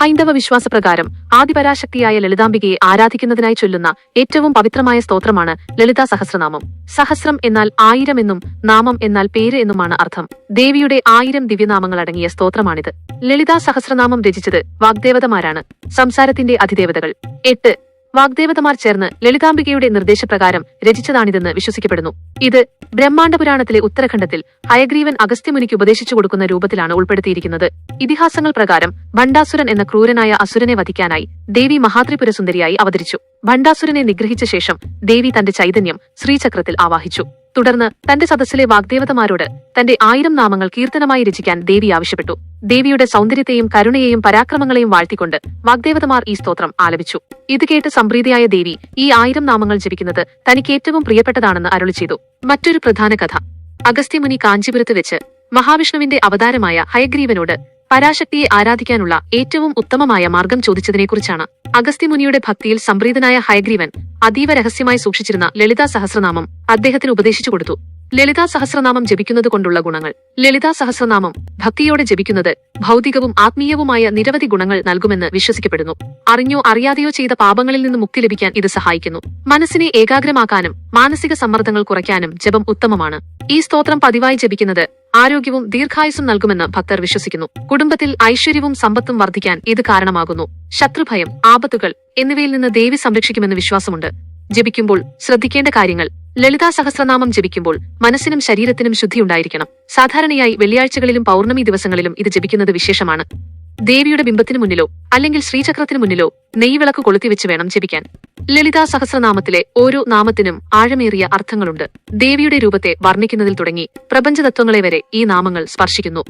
ഹൈന്ദവ വിശ്വാസപ്രകാരം ആദിപരാശക്തിയായ ലളിതാംബികയെ ആരാധിക്കുന്നതിനായി ചൊല്ലുന്ന ഏറ്റവും പവിത്രമായ സ്തോത്രമാണ് ലളിതാ സഹസ്രനാമം. സഹസ്രം എന്നാൽ 1000 എന്നും നാമം എന്നാൽ പേര് എന്നുമാണ് അർത്ഥം. ദേവിയുടെ 1000 ദിവ്യനാമങ്ങൾ അടങ്ങിയ സ്തോത്രമാണിത്. ലളിതാ സഹസ്രനാമം രചിച്ചത് വാഗ്ദേവതമാരാണ്. സംസാരത്തിന്റെ അധിദേവതകൾ 8 വാഗ്ദേവതമാർ ചേർന്ന് ലളിതാംബികയുടെ നിർദ്ദേശപ്രകാരം രചിച്ചതാണിതെന്ന് വിശ്വസിക്കപ്പെടുന്നു. ഇത് ബ്രഹ്മാണ്ഡപുരാണത്തിലെ ഉത്തരഖണ്ഡത്തിൽ ഹയഗ്രീവൻ അഗസ്ത്യമുനിക്ക് ഉപദേശിച്ചു കൊടുക്കുന്ന രൂപത്തിലാണ് ഉൾപ്പെടുത്തിയിരിക്കുന്നത്. ഇതിഹാസങ്ങൾ പ്രകാരം ഭണ്ഡാസുരൻ എന്ന ക്രൂരനായ അസുരനെ വധിക്കാനായി ദേവി മഹാത്രിപുര സുന്ദരിയായി അവതരിച്ചു. ഭണ്ഡാസുരനെ നിഗ്രഹിച്ച ശേഷം ദേവി തന്റെ ചൈതന്യം ശ്രീചക്രത്തിൽ ആവാഹിച്ചു. തുടർന്ന് തന്റെ സദസ്സിലെ വാഗ്ദേവതമാരോട് തന്റെ 1000 നാമങ്ങൾ കീർത്തനമായി രചിക്കാൻ ദേവി ആവശ്യപ്പെട്ടു. ദേവിയുടെ സൗന്ദര്യത്തെയും കരുണയെയും പരാക്രമങ്ങളെയും വാഴ്ത്തിക്കൊണ്ട് വാഗ്ദേവതമാർ ഈ സ്തോത്രം ആലപിച്ചു. ഇത് കേട്ട് സംപ്രീതിയായ ദേവി ഈ 1000 നാമങ്ങൾ ജപിക്കുന്നത് തനിക്ക് ഏറ്റവും പ്രിയപ്പെട്ടതാണെന്ന് അരുളി ചെയ്തു. മറ്റൊരു പ്രധാന കഥ അഗസ്ത്യമുനി കാഞ്ചീപുരത്ത് വെച്ച് മഹാവിഷ്ണുവിന്റെ അവതാരമായ ഹയഗ്രീവനോട് പരാശക്തിയെ ആരാധിക്കാനുള്ള ഏറ്റവും ഉത്തമമായ മാർഗം ചോദിച്ചതിനെക്കുറിച്ചാണ്. അഗസ്ത്യമുനിയുടെ ഭക്തിയിൽ സംപ്രീതനായ ഹയഗ്രീവൻ അതീവ രഹസ്യമായി സൂക്ഷിച്ചിരുന്ന ലളിതാ സഹസ്രനാമം അദ്ദേഹത്തിന് ഉപദേശിച്ചു കൊടുത്തു. ലളിതാ സഹസ്രനാമം ജപിക്കുന്നത് കൊണ്ടുള്ള ഗുണങ്ങൾ. ലളിതാ സഹസ്രനാമം ഭക്തിയോടെ ജപിക്കുന്നത് ഭൗതികവും ആത്മീയവുമായ നിരവധി ഗുണങ്ങൾ നൽകുമെന്ന് വിശ്വസിക്കപ്പെടുന്നു. അറിഞ്ഞോ അറിയാതെയോ ചെയ്ത പാപങ്ങളിൽ നിന്ന് മുക്തി ലഭിക്കാൻ ഇത് സഹായിക്കുന്നു. മനസ്സിനെ ഏകാഗ്രമാക്കാനും മാനസിക സമ്മർദ്ദങ്ങൾ കുറയ്ക്കാനും ജപം ഉത്തമമാണ്. ഈ സ്തോത്രം പതിവായി ജപിക്കുന്നത് ആരോഗ്യവും ദീർഘായുസ്സും നൽകുമെന്ന് ഭക്തർ വിശ്വസിക്കുന്നു. കുടുംബത്തിൽ ഐശ്വര്യവും സമ്പത്തും വർദ്ധിക്കാൻ ഇത് കാരണമാകുന്നു. ശത്രുഭയം, ആപത്തുകൾ എന്നിവയിൽ നിന്ന് ദേവി സംരക്ഷിക്കുമെന്ന് വിശ്വാസമുണ്ട്. ജപിക്കുമ്പോൾ ശ്രദ്ധിക്കേണ്ട കാര്യങ്ങൾ. ലളിതാ സഹസ്രനാമം ജപിക്കുമ്പോൾ മനസ്സിനും ശരീരത്തിനും ശുദ്ധിയുണ്ടായിരിക്കണം. സാധാരണയായി വെള്ളിയാഴ്ചകളിലും പൗർണമി ദിവസങ്ങളിലും ഇത് ജപിക്കുന്നത് വിശേഷമാണ്. ദേവിയുടെ ബിംബത്തിനു മുന്നിലോ അല്ലെങ്കിൽ ശ്രീചക്രത്തിനു മുന്നിലോ നെയ്വിളക്ക് കൊളുത്തിവെച്ച് വേണം ജപിക്കാൻ. ലളിതാ സഹസ്രനാമത്തിലെ ഓരോ നാമത്തിനും ആഴമേറിയ അർത്ഥങ്ങളുണ്ട്. ദേവിയുടെ രൂപത്തെ വർണ്ണിക്കുന്നതിൽ തുടങ്ങി പ്രപഞ്ചതത്വങ്ങളെ വരെ ഈ നാമങ്ങൾ സ്പർശിക്കുന്നു.